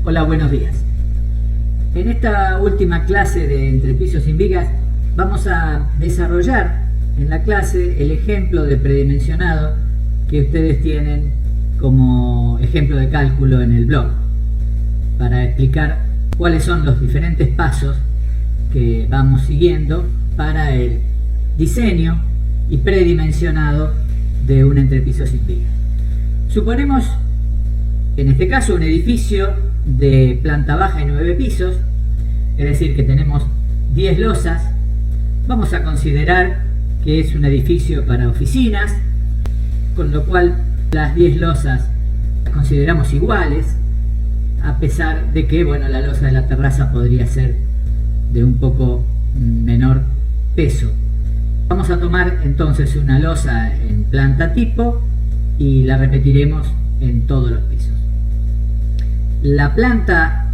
Hola, buenos días. En esta última clase de entrepiso sin vigas vamos a desarrollar en la clase el ejemplo de predimensionado que ustedes tienen como ejemplo de cálculo en el blog, para explicar cuáles son los diferentes pasos que vamos siguiendo para el diseño y predimensionado de un entrepiso sin vigas. Suponemos en este caso un edificio de planta baja y 9 pisos, es decir que tenemos 10 losas. Vamos a considerar que es un edificio para oficinas, con lo cual las 10 losas las consideramos iguales, a pesar de que la losa de la terraza podría ser de un poco menor peso. Vamos a tomar entonces una losa en planta tipo y la repetiremos en todos los pisos. La planta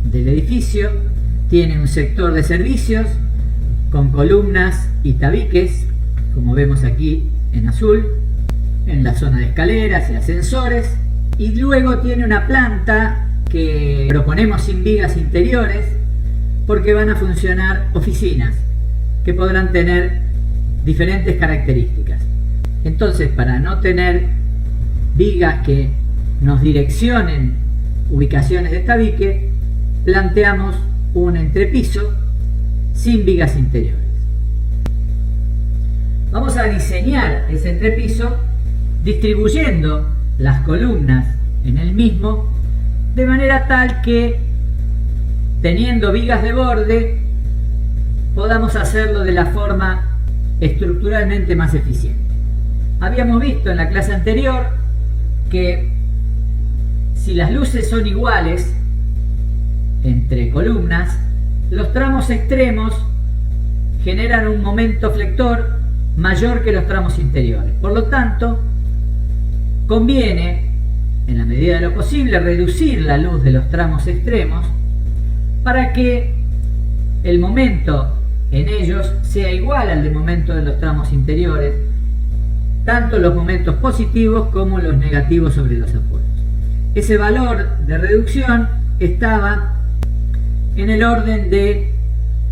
del edificio tiene un sector de servicios con columnas y tabiques, como vemos aquí en azul, en la zona de escaleras y ascensores, y luego tiene una planta que proponemos sin vigas interiores porque van a funcionar oficinas que podrán tener diferentes características. Entonces, para no tener vigas que nos direccionen ubicaciones de tabique, planteamos un entrepiso sin vigas interiores. Vamos a diseñar ese entrepiso distribuyendo las columnas en el mismo de manera tal que, teniendo vigas de borde, podamos hacerlo de la forma estructuralmente más eficiente. Habíamos visto en la clase anterior que si las luces son iguales entre columnas, los tramos extremos generan un momento flector mayor que los tramos interiores. Por lo tanto, conviene, en la medida de lo posible, reducir la luz de los tramos extremos para que el momento en ellos sea igual al del momento de los tramos interiores, tanto los momentos positivos como los negativos sobre los apoyos. Ese valor de reducción estaba en el orden de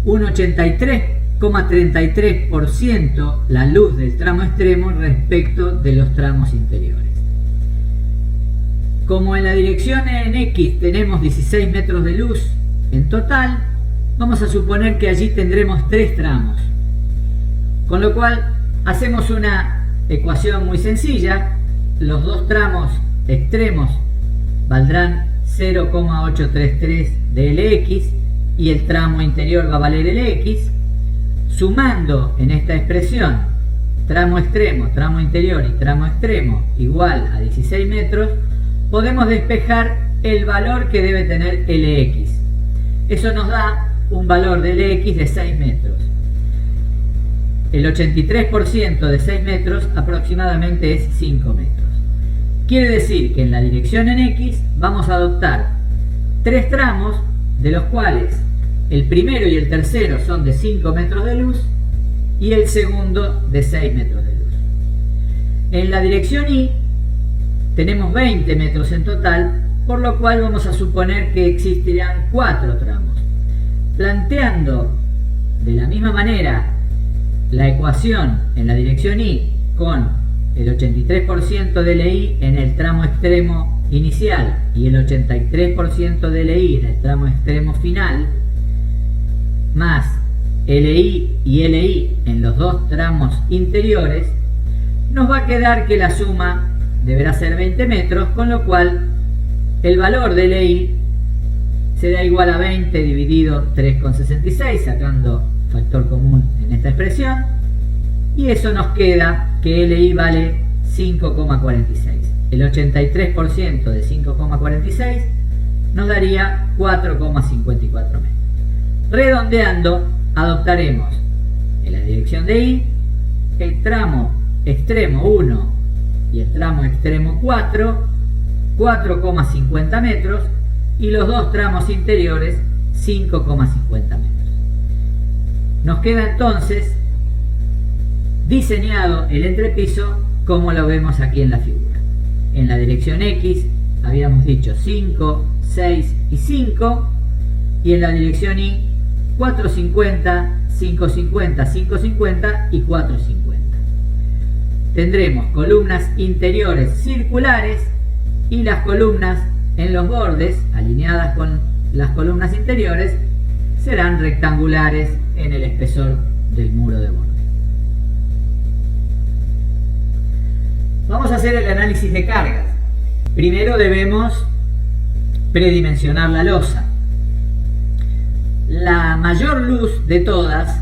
un 83,33% la luz del tramo extremo respecto de los tramos interiores. Como en la dirección en X tenemos 16 metros de luz en total, vamos a suponer que allí tendremos 3 tramos, con lo cual hacemos una ecuación muy sencilla. Los dos tramos extremos valdrán 0,833 de Lx y el tramo interior va a valer Lx. Sumando en esta expresión tramo extremo, tramo interior y tramo extremo igual a 16 metros, podemos despejar el valor que debe tener Lx. Eso nos da un valor de Lx de 6 metros. El 83% de 6 metros aproximadamente es 5 metros. Quiere decir que en la dirección en X vamos a adoptar 3 tramos, de los cuales el primero y el tercero son de 5 metros de luz y el segundo de 6 metros de luz. En la dirección Y tenemos 20 metros en total, por lo cual vamos a suponer que existirán 4 tramos. Planteando de la misma manera la ecuación en la dirección Y con el 83% de LI en el tramo extremo inicial y el 83% de LI en el tramo extremo final, más LI y LI en los dos tramos interiores, nos va a quedar que la suma deberá ser 20 metros, con lo cual el valor de LI será igual a 20 dividido 3,66, sacando factor común en esta expresión, y eso nos queda que LI vale 5,46. El 83% de 5,46 nos daría 4,54 metros. Redondeando, adoptaremos en la dirección de Y el tramo extremo 1 y el tramo extremo 4, 4,50 metros, y los dos tramos interiores 5,50 metros. Nos queda entonces diseñado el entrepiso como lo vemos aquí en la figura. En la dirección X habíamos dicho 5, 6 y 5, y en la dirección Y 450, 550, 550 y 450. Tendremos columnas interiores circulares y las columnas en los bordes, alineadas con las columnas interiores, serán rectangulares en el espesor del muro de borde. Vamos a hacer el análisis de cargas. Primero debemos predimensionar la losa. La mayor luz de todas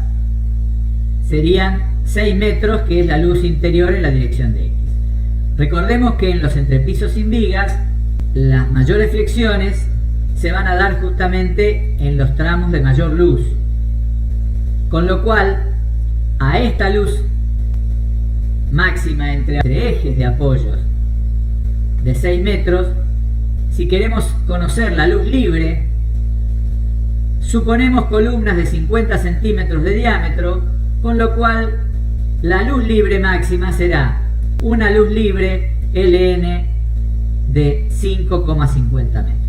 serían 6 metros, que es la luz interior en la dirección de X. Recordemos que en los entrepisos sin vigas, las mayores flexiones se van a dar justamente en los tramos de mayor luz. Con lo cual, a esta luz máxima entre ejes de apoyos de 6 metros, si queremos conocer la luz libre, suponemos columnas de 50 centímetros de diámetro, con lo cual la luz libre máxima será una luz libre LN de 5,50 metros.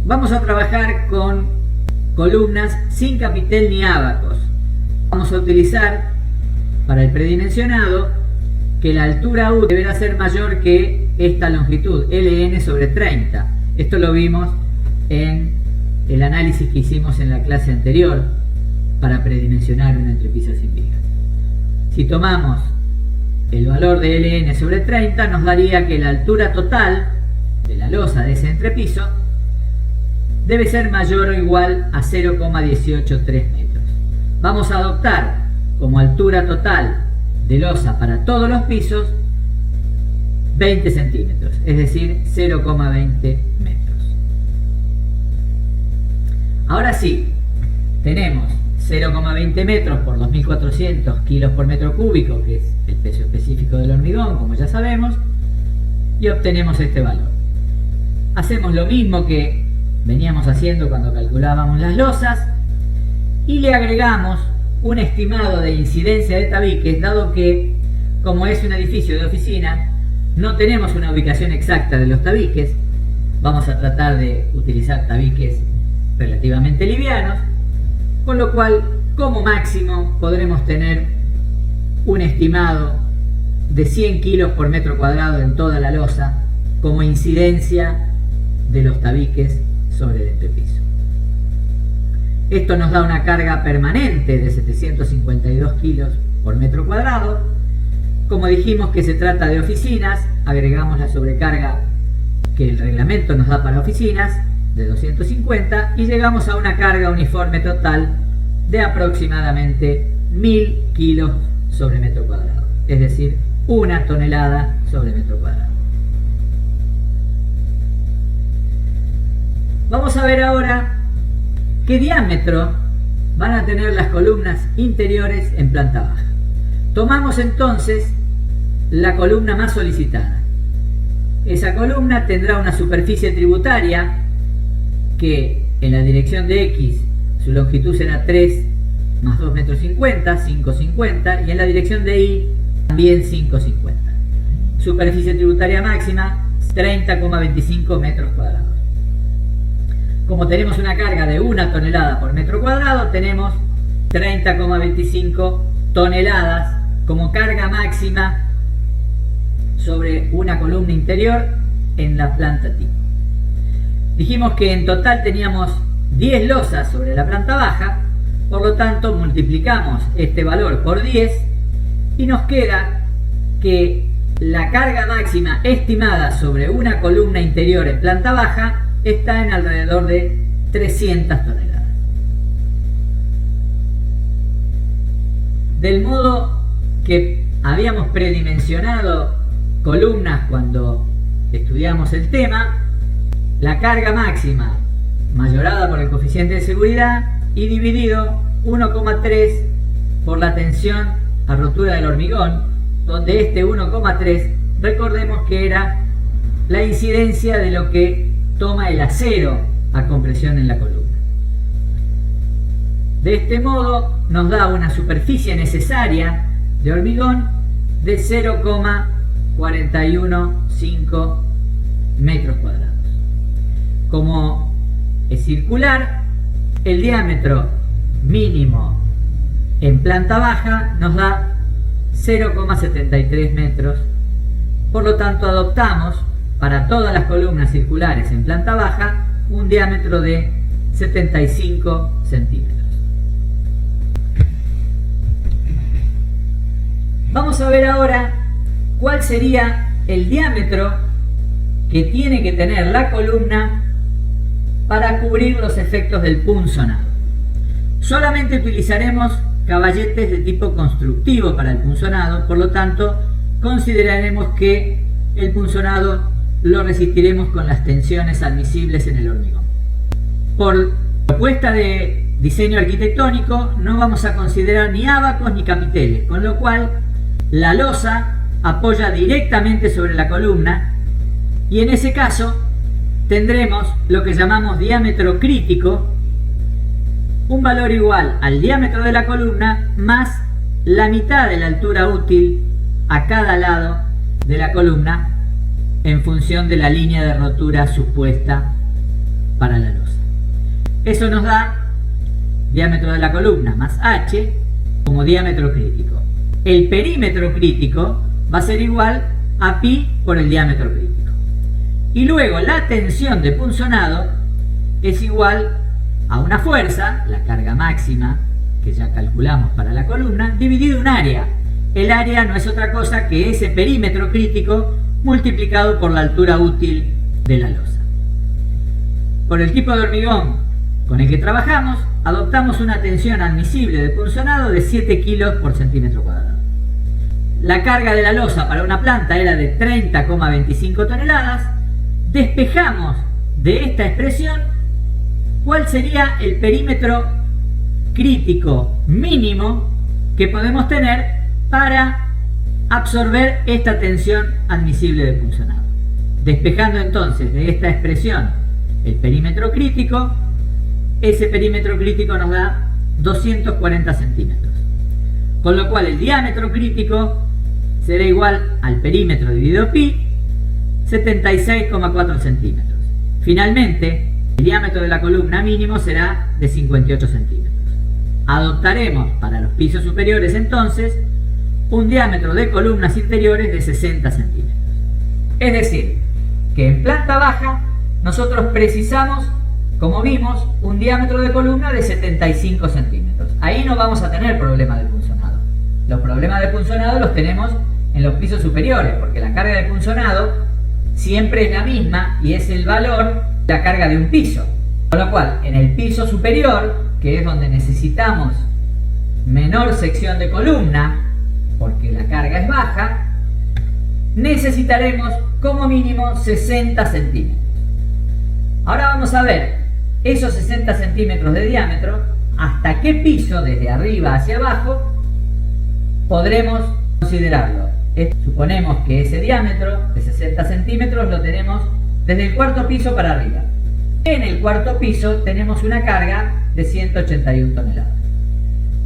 Vamos a trabajar con columnas sin capitel ni ábacos. Vamos a utilizar para el predimensionado que la altura U deberá ser mayor que esta longitud, LN sobre 30. Esto lo vimos en el análisis que hicimos en la clase anterior para predimensionar un entrepiso sin vigas. Si tomamos el valor de LN sobre 30, nos daría que la altura total de la losa de ese entrepiso debe ser mayor o igual a 0,183 metros. Vamos a adoptar como altura total de losa para todos los pisos 20 centímetros, es decir, 0,20 metros. Ahora sí, tenemos 0,20 metros por 2.400 kilos por metro cúbico, que es el peso específico del hormigón, como ya sabemos, y obtenemos este valor. Hacemos lo mismo que veníamos haciendo cuando calculábamos las losas y le agregamos un estimado de incidencia de tabiques, dado que, como es un edificio de oficina, no tenemos una ubicación exacta de los tabiques. Vamos a tratar de utilizar tabiques relativamente livianos, con lo cual, como máximo, podremos tener un estimado de 100 kilos por metro cuadrado en toda la losa como incidencia de los tabiques sobre el entrepiso. Esto nos da una carga permanente de 752 kilos por metro cuadrado. Como dijimos que se trata de oficinas, agregamos la sobrecarga que el reglamento nos da para oficinas de 250 y llegamos a una carga uniforme total de aproximadamente 1000 kilos sobre metro cuadrado, es decir, 1 tonelada sobre metro cuadrado. Vamos a ver ahora qué diámetro van a tener las columnas interiores en planta baja. Tomamos entonces la columna más solicitada. Esa columna tendrá una superficie tributaria que en la dirección de X su longitud será 3 más 2 metros 50, 5,50, y en la dirección de Y también 5,50. Superficie tributaria máxima 30,25 metros cuadrados. Como tenemos una carga de 1 tonelada por metro cuadrado, tenemos 30,25 toneladas como carga máxima sobre una columna interior en la planta tipo. Dijimos que en total teníamos 10 losas sobre la planta baja, por lo tanto multiplicamos este valor por 10 y nos queda que la carga máxima estimada sobre una columna interior en planta baja está en alrededor de 300 toneladas. Del modo que habíamos predimensionado columnas cuando estudiamos el tema, la carga máxima mayorada por el coeficiente de seguridad y dividido 1,3 por la tensión a rotura del hormigón, donde este 1,3 recordemos que era la incidencia de lo que toma el acero a compresión en la columna. De este modo nos da una superficie necesaria de hormigón de 0,4 41,5 metros cuadrados. Como es circular, el diámetro mínimo en planta baja nos da 0,73 metros. Por lo tanto, adoptamos para todas las columnas circulares en planta baja un diámetro de 75 centímetros. Vamos a ver ahora cuál sería el diámetro que tiene que tener la columna para cubrir los efectos del punzonado. Solamente utilizaremos caballetes de tipo constructivo para el punzonado, por lo tanto consideraremos que el punzonado lo resistiremos con las tensiones admisibles en el hormigón. Por propuesta de diseño arquitectónico no vamos a considerar ni ábacos ni capiteles, con lo cual la losa apoya directamente sobre la columna y en ese caso tendremos lo que llamamos diámetro crítico, un valor igual al diámetro de la columna más la mitad de la altura útil a cada lado de la columna en función de la línea de rotura supuesta para la losa. Eso nos da diámetro de la columna más h como diámetro crítico. El perímetro crítico va a ser igual a pi por el diámetro crítico. Y luego la tensión de punzonado es igual a una fuerza, la carga máxima que ya calculamos para la columna, dividido un área. El área no es otra cosa que ese perímetro crítico multiplicado por la altura útil de la losa. Por el tipo de hormigón con el que trabajamos, adoptamos una tensión admisible de punzonado de 7 kilos por centímetro cuadrado. La carga de la losa para una planta era de 30,25 toneladas. Despejamos de esta expresión cuál sería el perímetro crítico mínimo que podemos tener para absorber esta tensión admisible de punzonado. Despejando entonces de esta expresión el perímetro crítico, ese perímetro crítico nos da 240 centímetros. Con lo cual el diámetro crítico será igual al perímetro dividido pi, 76,4 centímetros. Finalmente, el diámetro de la columna mínimo será de 58 centímetros. Adoptaremos para los pisos superiores entonces un diámetro de columnas interiores de 60 centímetros. Es decir, que en planta baja nosotros precisamos, como vimos, un diámetro de columna de 75 centímetros. Ahí no vamos a tener problema de punzonado. Los problemas de punzonado los tenemos en los pisos superiores, porque la carga de punzonado siempre es la misma y es el valor de la carga de un piso. Con lo cual, en el piso superior, que es donde necesitamos menor sección de columna, porque la carga es baja, necesitaremos como mínimo 60 centímetros. Ahora vamos a ver esos 60 centímetros de diámetro, hasta qué piso, desde arriba hacia abajo, podremos considerarlo. Suponemos que ese diámetro de 60 centímetros lo tenemos desde el cuarto piso para arriba. En el cuarto piso tenemos una carga de 181 toneladas.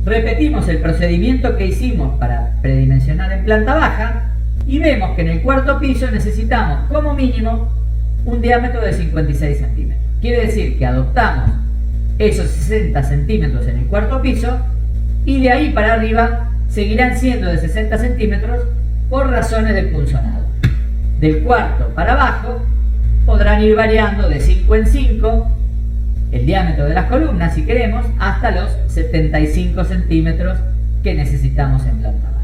Repetimos el procedimiento que hicimos para predimensionar en planta baja y vemos que en el cuarto piso necesitamos como mínimo un diámetro de 56 centímetros. Quiere decir que adoptamos esos 60 centímetros en el cuarto piso y de ahí para arriba seguirán siendo de 60 centímetros por razones de punzonado. Del cuarto para abajo podrán ir variando de 5 en 5 el diámetro de las columnas, si queremos, hasta los 75 centímetros que necesitamos en planta baja.